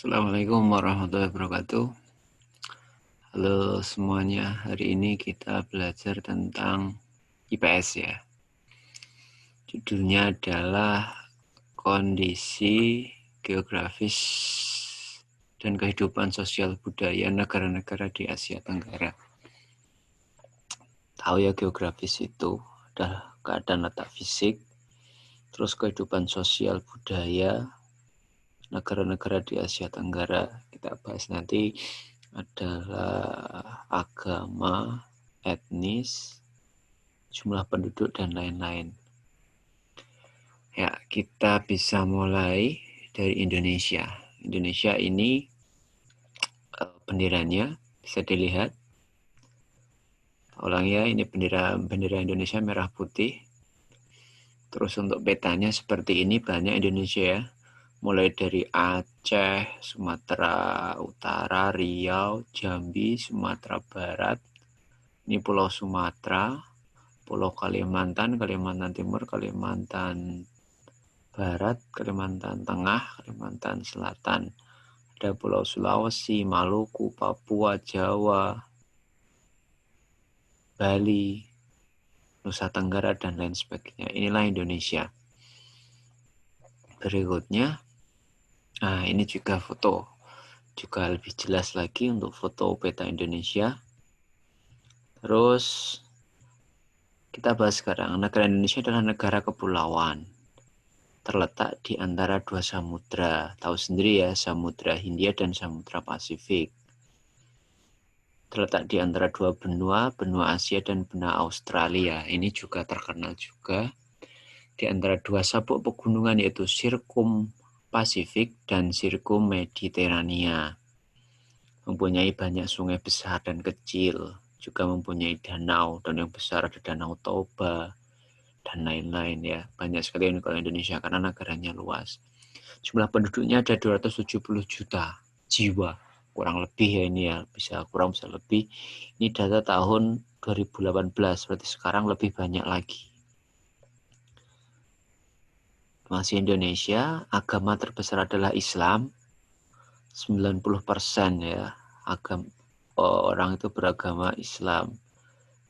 Assalamualaikum warahmatullahi wabarakatuh. Halo semuanya, hari ini kita belajar tentang IPS ya. Judulnya adalah kondisi geografis dan kehidupan sosial budaya negara-negara di Asia Tenggara. Tahu ya, geografis itu adalah keadaan letak fisik, terus kehidupan sosial budaya negara-negara di Asia Tenggara. Kita bahas nanti adalah agama, etnis, jumlah penduduk, dan lain-lain. Ya, kita bisa mulai dari Indonesia. Indonesia ini benderanya bisa dilihat. Ulang ya, ini bendera Indonesia merah putih. Terus untuk petanya seperti ini, banyak Indonesia ya. Mulai dari Aceh, Sumatera Utara, Riau, Jambi, Sumatera Barat. Ini Pulau Sumatera, Pulau Kalimantan, Kalimantan Timur, Kalimantan Barat, Kalimantan Tengah, Kalimantan Selatan. Ada Pulau Sulawesi, Maluku, Papua, Jawa, Bali, Nusa Tenggara, dan lain sebagainya. Inilah Indonesia. Berikutnya, nah ini juga foto. Juga lebih jelas lagi untuk foto peta Indonesia. Terus kita bahas sekarang, negara Indonesia adalah negara kepulauan. Terletak di antara dua samudra. Tahu sendiri ya, Samudra Hindia dan Samudra Pasifik. Terletak di antara dua benua, benua Asia dan benua Australia. Ini juga terkenal juga. Di antara dua sabuk pegunungan yaitu Sirkum Pasifik dan Sirkum Mediterania. Mempunyai banyak sungai besar dan kecil. Juga mempunyai danau, dan yang besar ada Danau Toba dan lain-lain ya. Banyak sekali kalau Indonesia karena negaranya luas. Jumlah penduduknya ada 270 juta jiwa. Kurang lebih ya ini ya, bisa kurang bisa lebih. Ini data tahun 2018, berarti sekarang lebih banyak lagi. Masih Indonesia, agama terbesar adalah Islam. 90% ya, orang itu beragama Islam.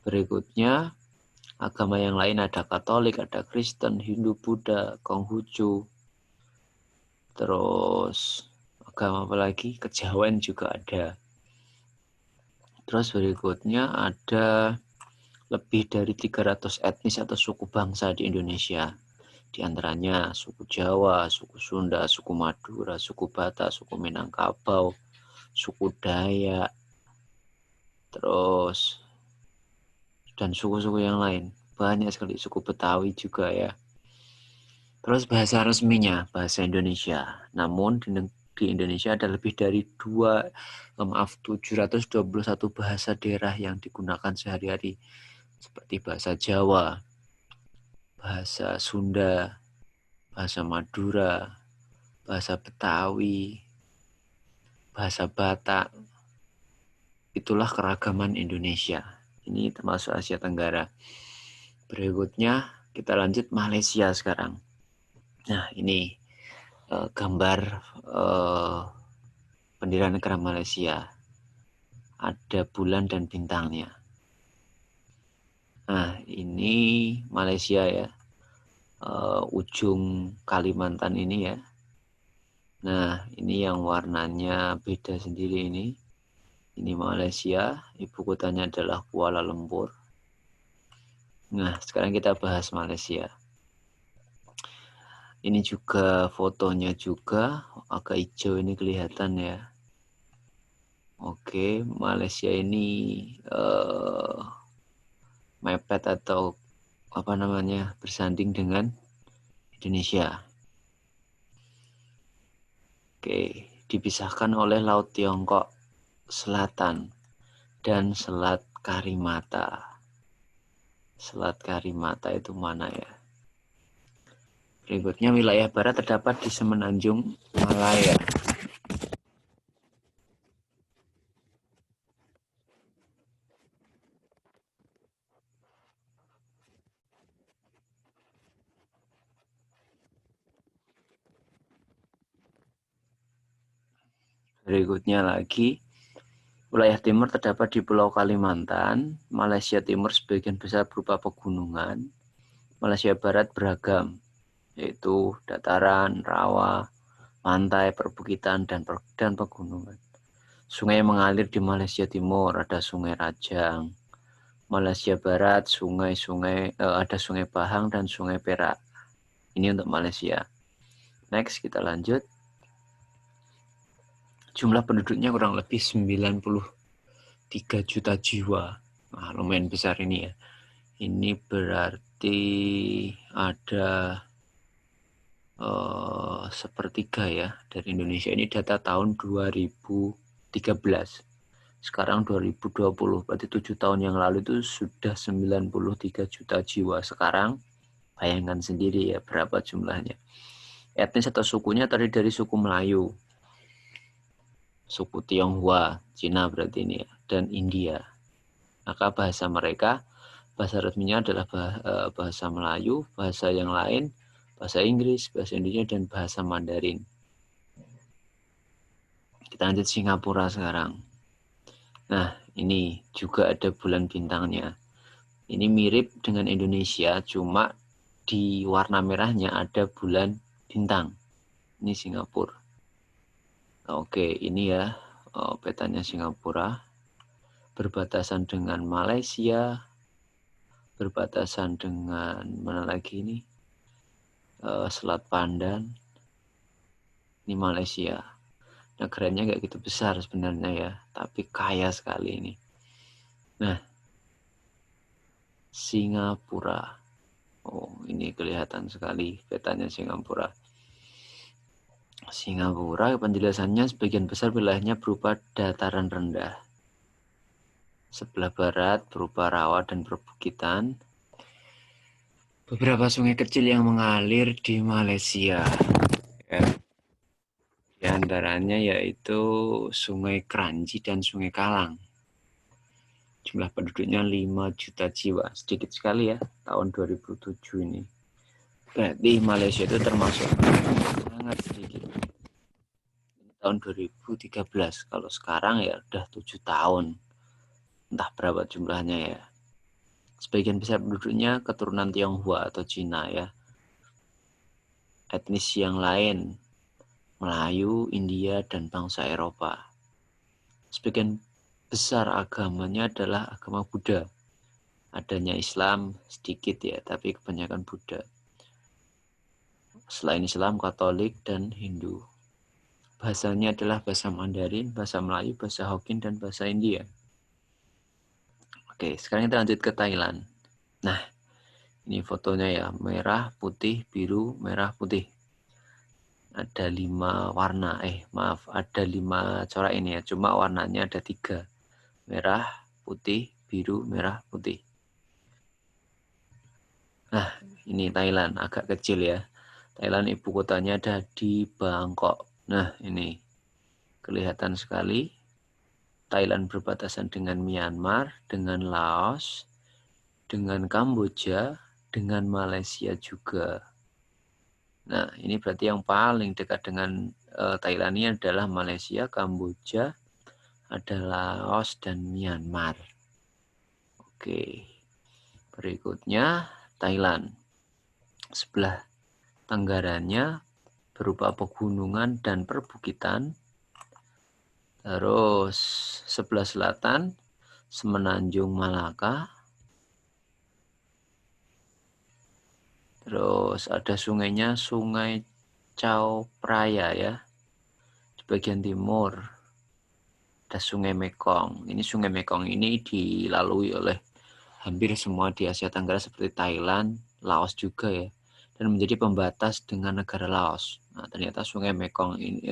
Berikutnya, agama yang lain ada Katolik, ada Kristen, Hindu, Buddha, Konghucu. Terus agama apa lagi? Kejawen juga ada. Terus berikutnya ada lebih dari 300 etnis atau suku bangsa di Indonesia. Di antaranya suku Jawa, suku Sunda, suku Madura, suku Batak, suku Minangkabau, suku Dayak, terus dan suku-suku yang lain. Banyak sekali, suku Betawi juga ya. Terus bahasa resminya bahasa Indonesia. Namun di Indonesia ada lebih dari 721 bahasa daerah yang digunakan sehari-hari. Seperti bahasa Jawa, bahasa Sunda, bahasa Madura, bahasa Betawi, bahasa Batak. Itulah keragaman Indonesia. Ini termasuk Asia Tenggara. Berikutnya kita lanjut Malaysia sekarang. Nah ini gambar bendera negara Malaysia. Ada bulan dan bintangnya. Nah ini Malaysia ya. Ujung Kalimantan ini ya. Nah ini yang warnanya beda sendiri ini. Ini Malaysia, ibu kotanya adalah Kuala Lumpur. Nah, sekarang kita bahas Malaysia. Ini juga fotonya juga agak hijau ini kelihatan ya. Oke, Malaysia ini mepet atau apa namanya bersanding dengan Indonesia. Oke, dipisahkan oleh Laut Tiongkok Selatan dan Selat Karimata. Selat Karimata itu mana ya? Berikutnya wilayah barat terdapat di Semenanjung Malaya. Berikutnya lagi, wilayah timur terdapat di Pulau Kalimantan, Malaysia Timur sebagian besar berupa pegunungan, Malaysia Barat beragam, yaitu dataran, rawa, pantai, perbukitan, dan pegunungan. Sungai yang mengalir di Malaysia Timur, ada Sungai Rajang. Malaysia Barat, ada Sungai Bahang dan Sungai Perak. Ini untuk Malaysia. Next, kita lanjut. Jumlah penduduknya kurang lebih 93 juta jiwa. Nah, lumayan besar ini ya. Ini berarti ada sepertiga ya dari Indonesia. Ini data tahun 2013. Sekarang 2020, berarti 7 tahun yang lalu itu sudah 93 juta jiwa. Sekarang bayangkan sendiri ya berapa jumlahnya. Etnis atau sukunya terdiri dari suku Melayu, suku Tionghoa, Cina berarti ini ya, dan India. Maka bahasa mereka, bahasa resminya adalah bahasa Melayu, bahasa yang lain, bahasa Inggris, bahasa Indonesia, dan bahasa Mandarin. Kita lanjut Singapura sekarang. Nah, ini juga ada bulan bintangnya. Ini mirip dengan Indonesia, cuma di warna merahnya ada bulan bintang. Ini Singapura. Oke, ini ya petanya Singapura. Berbatasan dengan Malaysia, berbatasan dengan mana lagi ini? Selat Pandan. Ini Malaysia. Negaranya nggak gitu besar sebenarnya ya, tapi kaya sekali ini. Nah, Singapura. Oh, ini kelihatan sekali petanya Singapura. Singapura penjelasannya sebagian besar wilayahnya berupa dataran rendah. Sebelah barat berupa rawa dan perbukitan. Beberapa sungai kecil yang mengalir di Malaysia. Ya. Di antaranya yaitu Sungai Kranji dan Sungai Kalang. Jumlah penduduknya 5 juta jiwa. Sedikit sekali ya, tahun 2007 ini. Berarti Malaysia itu termasuk sangat sedikit. Tahun 2013. Kalau sekarang ya udah 7 tahun. Entah berapa jumlahnya ya. Sebagian besar penduduknya keturunan Tionghoa atau Cina ya. Etnis yang lain, Melayu, India, dan bangsa Eropa. Sebagian besar agamanya adalah agama Buddha. Adanya Islam sedikit ya, tapi kebanyakan Buddha. Selain Islam, Katolik, dan Hindu. Bahasanya adalah bahasa Mandarin, bahasa Melayu, bahasa Hokkien, dan bahasa India. Oke, sekarang kita lanjut ke Thailand. Nah, ini fotonya ya, merah, putih, biru, merah, putih. Ada 5 warna, ada 5 corak ini ya, cuma warnanya ada 3. Merah, putih, biru, merah, putih. Nah, ini Thailand, agak kecil ya. Thailand ibu kotanya ada di Bangkok. Nah, ini kelihatan sekali. Thailand berbatasan dengan Myanmar, dengan Laos, dengan Kamboja, dengan Malaysia juga. Nah, ini berarti yang paling dekat dengan Thailand ini adalah Malaysia, Kamboja, ada Laos, dan Myanmar. Oke, berikutnya Thailand. Sebelah tenggaranya berupa pegunungan dan perbukitan. Terus sebelah selatan Semenanjung Malaka. Terus ada sungainya, Sungai Chao Phraya ya. Di bagian timur ada Sungai Mekong. Ini Sungai Mekong ini dilalui oleh hampir semua di Asia Tenggara seperti Thailand, Laos juga ya. Dan menjadi pembatas dengan negara Laos. Nah, ternyata Sungai Mekong ini,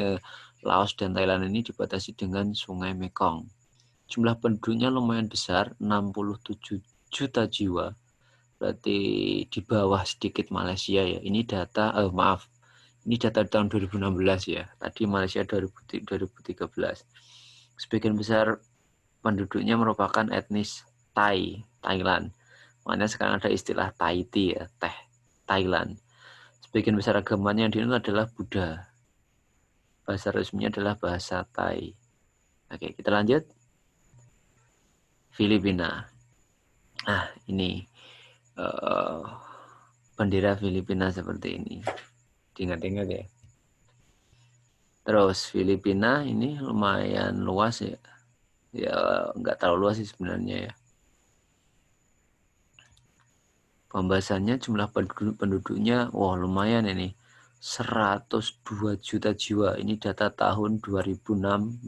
Laos dan Thailand ini dibatasi dengan Sungai Mekong. Jumlah penduduknya lumayan besar, 67 juta jiwa. Berarti di bawah sedikit Malaysia ya. Ini data, ini data tahun 2016 ya. Tadi Malaysia 2013. Sebagian besar penduduknya merupakan etnis Thailand. Makanya sekarang ada istilah Thai tea ya, Thailand. Sebagian besar agamanya yang dianut adalah Buddha. Bahasa resminya adalah bahasa Thai. Oke, kita lanjut. Filipina. Nah, ini bendera Filipina seperti ini. Diingat-ingat ya. Terus Filipina ini lumayan luas ya. Ya nggak terlalu luas sih sebenarnya ya. Pembahasannya jumlah penduduknya, wah lumayan ini. 102 juta jiwa. Ini data tahun 2016.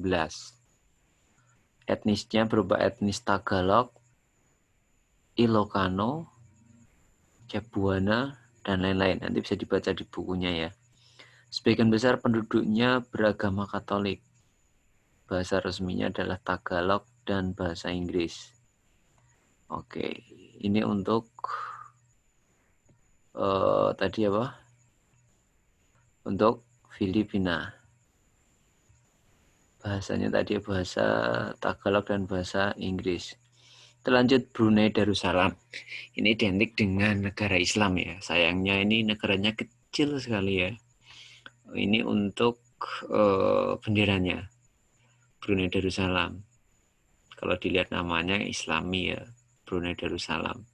Etnisnya berupa etnis Tagalog, Ilocano, Cebuana, dan lain-lain. Nanti bisa dibaca di bukunya ya. Sebagian besar penduduknya beragama Katolik. Bahasa resminya adalah Tagalog dan bahasa Inggris. Oke, ini untuk tadi apa? Untuk Filipina. Bahasanya tadi bahasa Tagalog dan bahasa Inggris. Terlanjut Brunei Darussalam. Ini identik dengan negara Islam ya. Sayangnya ini negaranya kecil sekali ya. Ini untuk benderanya Brunei Darussalam. Kalau dilihat namanya Islami ya, Brunei Darussalam.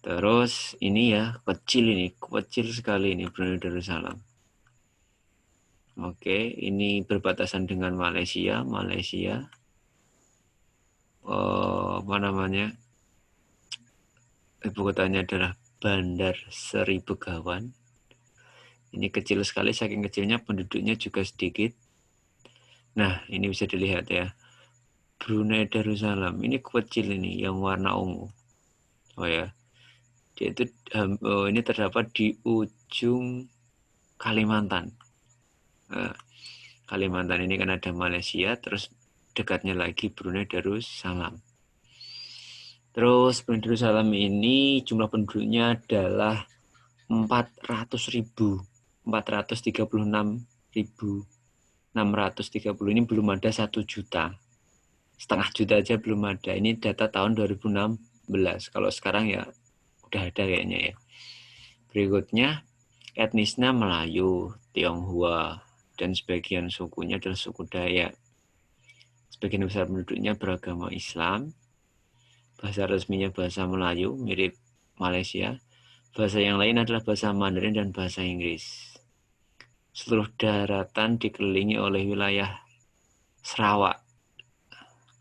Terus ini ya kecil sekali ini Brunei Darussalam. Oke, ini berbatasan dengan Malaysia. Apa namanya? Ibu kotanya adalah Bandar Seri Begawan. Ini kecil sekali, saking kecilnya penduduknya juga sedikit. Nah, ini bisa dilihat ya. Brunei Darussalam, ini kecil ini yang warna ungu. Oh ya, dia itu ini terdapat di ujung Kalimantan. Kalimantan ini kan ada Malaysia, terus dekatnya lagi Brunei Darussalam. Terus Brunei Darussalam ini jumlah penduduknya adalah 436.630. Ini belum ada 1 juta. Setengah juta aja belum ada. Ini data tahun 2016. Kalau sekarang ya udah ada kayaknya ya. Berikutnya etnisnya Melayu, Tionghoa, dan sebagian sukunya adalah suku Dayak. Sebagian besar penduduknya beragama Islam. Bahasa resminya bahasa Melayu, mirip Malaysia. Bahasa yang lain adalah bahasa Mandarin dan bahasa Inggris. Seluruh daratan dikelilingi oleh wilayah Sarawak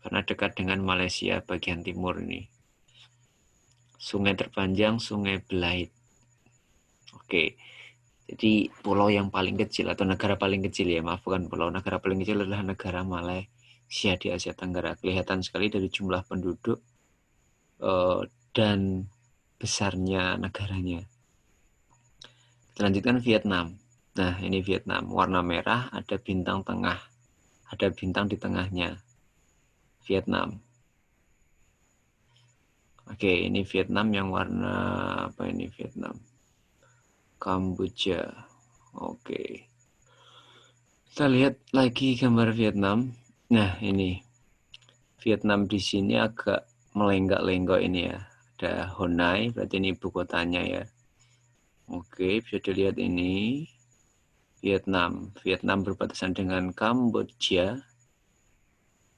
karena dekat dengan Malaysia bagian timur ini. Sungai terpanjang Sungai Belait. Oke, jadi pulau yang paling kecil atau negara paling kecil ya, maaf bukan pulau, negara paling kecil adalah negara Malaysia di Asia Tenggara. Kelihatan sekali dari jumlah penduduk dan besarnya negaranya. Kita lanjutkan Vietnam. Nah, ini Vietnam, warna merah, ada bintang tengah, ada bintang di tengahnya. Vietnam. Oke, ini Vietnam yang warna apa ini Vietnam? Kamboja. Oke. Kita lihat lagi gambar Vietnam. Nah, ini Vietnam di sini agak melenggak-lenggok ini ya. Ada Hanoi, berarti ini ibu kotanya ya. Oke, bisa dilihat ini Vietnam. Vietnam berbatasan dengan Kamboja.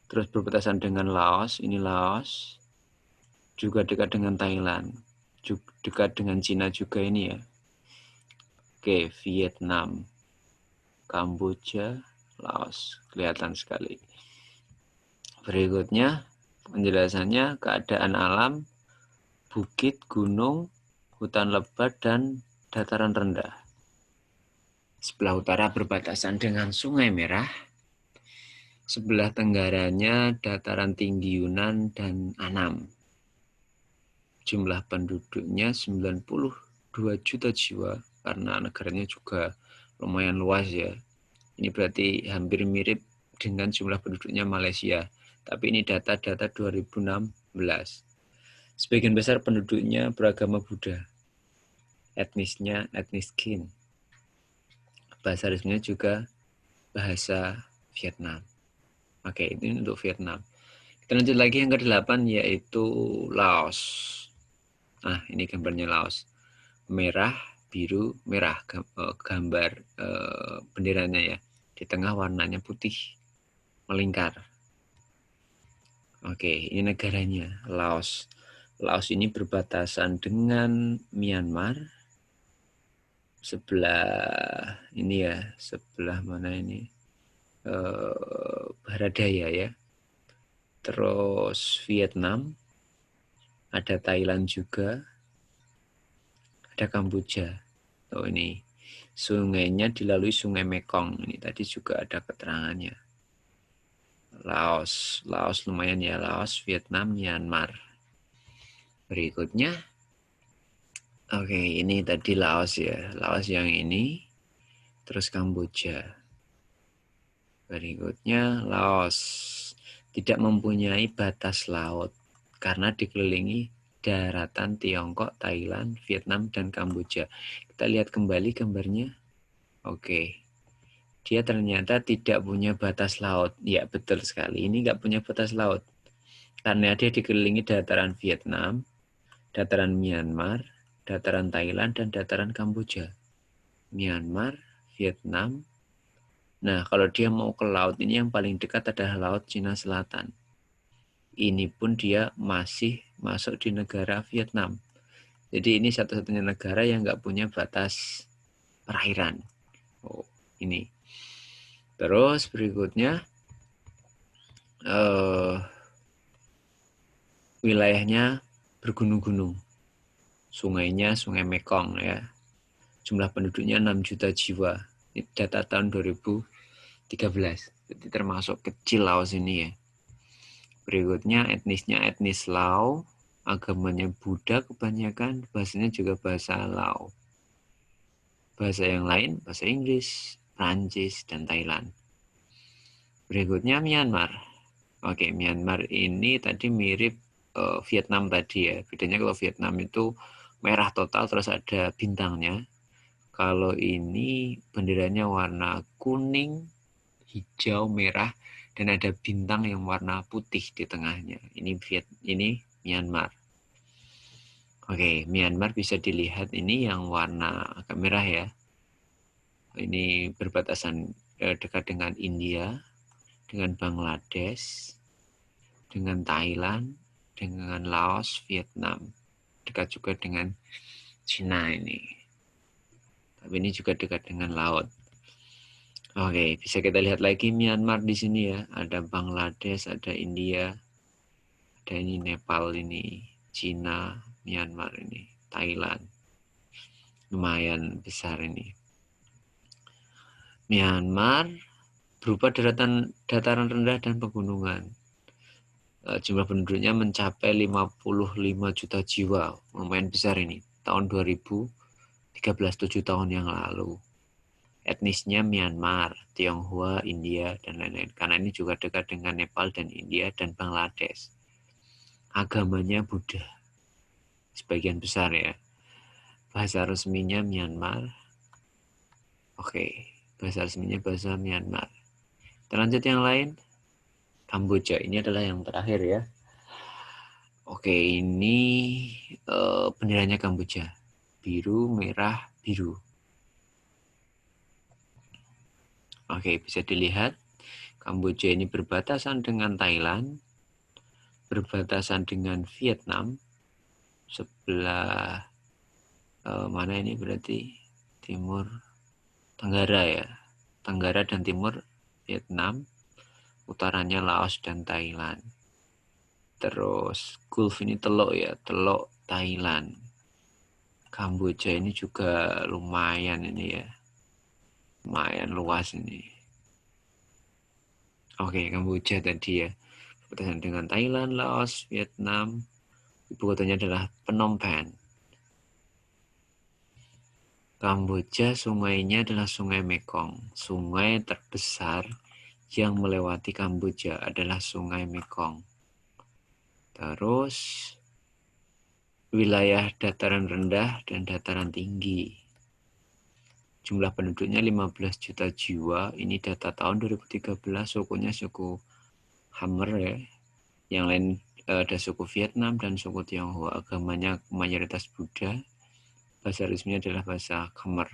Terus berbatasan dengan Laos, ini Laos. Juga dekat dengan Thailand. Juga dekat dengan Cina juga ini ya. Oke, Vietnam, Kamboja, Laos. Kelihatan sekali. Berikutnya, penjelasannya keadaan alam, bukit, gunung, hutan lebat, dan dataran rendah. Sebelah utara berbatasan dengan Sungai Merah. Sebelah tenggaranya dataran tinggi Yunan dan Annam. Jumlah penduduknya 92 juta jiwa karena negaranya juga lumayan luas ya. Ini berarti hampir mirip dengan jumlah penduduknya Malaysia. Tapi ini data-data 2016. Sebagian besar penduduknya beragama Buddha. Etnisnya etnis Kin. Bahasa resminya juga bahasa Vietnam. Oke, ini untuk Vietnam. Kita lanjut lagi yang ke-8 yaitu Laos. Nah, ini gambarnya Laos. Merah, biru, merah gambar benderanya ya. Di tengah warnanya putih, melingkar. Oke, ini negaranya, Laos. Laos ini berbatasan dengan Myanmar. Sebelah ini ya, sebelah mana ini? Barat daya ya. Terus Vietnam, ada Thailand juga, ada Kamboja. Oh ini sungainya dilalui Sungai Mekong. Ini tadi juga ada keterangannya. Laos lumayan ya, Laos, Vietnam, Myanmar. Berikutnya, oke, ini tadi Laos ya, Laos yang ini, terus Kamboja. Berikutnya Laos tidak mempunyai batas laut karena dikelilingi daratan Tiongkok, Thailand, Vietnam, dan Kamboja. Kita lihat kembali gambarnya. Oke, dia ternyata tidak punya batas laut. Ya, betul sekali. Ini nggak punya batas laut. Karena dia dikelilingi dataran Vietnam, dataran Myanmar, dataran Thailand, dan dataran Kamboja. Myanmar, Vietnam. Nah, kalau dia mau ke laut, ini yang paling dekat adalah Laut Cina Selatan. Ini pun dia masih masuk di negara Vietnam. Jadi ini satu-satunya negara yang nggak punya batas perairan. Oh, ini. Terus berikutnya, wilayahnya bergunung-gunung. Sungainya Sungai Mekong ya. Jumlah penduduknya 6 juta jiwa. Ini data tahun 2013. Jadi termasuk kecil Laos ini ya. Berikutnya etnisnya etnis Lao, agamanya Buddha kebanyakan, bahasanya juga bahasa Lao. Bahasa yang lain, bahasa Inggris, Prancis, dan Thailand. Berikutnya Myanmar. Oke, Myanmar ini tadi mirip Vietnam tadi ya. Bedanya kalau Vietnam itu merah total terus ada bintangnya. Kalau ini benderanya warna kuning, hijau, merah, dan ada bintang yang warna putih di tengahnya. Ini Myanmar. Oke, Myanmar bisa dilihat ini yang warna agak merah ya. Ini berbatasan dekat dengan India, dengan Bangladesh, dengan Thailand, dengan Laos, Vietnam. Dekat juga dengan Cina ini. Tapi ini juga dekat dengan laut. Oke, bisa kita lihat lagi Myanmar di sini ya. Ada Bangladesh, ada India, ada ini Nepal ini, Cina, Myanmar ini, Thailand. Lumayan besar ini. Myanmar berupa dataran rendah dan pegunungan. Jumlah penduduknya mencapai 55 juta jiwa. Lumayan besar ini. Tahun 2013, 7 tahun yang lalu. Etnisnya Myanmar, Tionghoa, India, dan lain-lain. Karena ini juga dekat dengan Nepal dan India dan Bangladesh. Agamanya Buddha. Sebagian besar ya. Bahasa resminya Myanmar. Oke, bahasa resminya bahasa Myanmar. Kita lanjut yang lain. Kamboja, ini adalah yang terakhir ya. Oke, ini benderanya Kamboja. Biru, merah, biru. Oke, bisa dilihat Kamboja ini berbatasan dengan Thailand, berbatasan dengan Vietnam, sebelah mana ini berarti timur Tenggara ya, Tenggara dan timur Vietnam, utaranya Laos dan Thailand. Terus Gulf ini teluk ya, teluk Thailand. Kamboja ini juga lumayan ini ya, lumayan luas ini. Oke, Kamboja tadi ya, berbatasan dengan Thailand, Laos, Vietnam. Ibu kotanya adalah Phnom Penh. Kamboja sungainya adalah Sungai Mekong. Sungai terbesar yang melewati Kamboja adalah Sungai Mekong. Terus wilayah dataran rendah dan dataran tinggi. Jumlah penduduknya 15 juta jiwa. Ini data tahun 2013. Sukunya suku Khmer ya. Yang lain ada suku Vietnam dan suku Tionghoa. Agamanya mayoritas Buddha. Bahasa resminya adalah bahasa Khmer.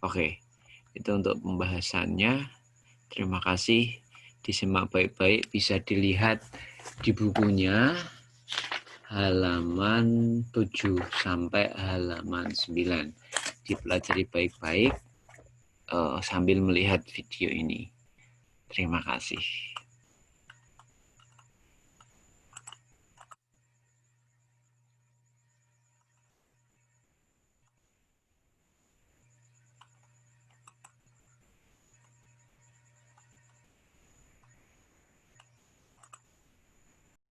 Oke. Itu untuk pembahasannya. Terima kasih. Disimak baik-baik, bisa dilihat di bukunya halaman 7 sampai halaman 9. Dipelajari baik-baik sambil melihat video ini. Terima kasih.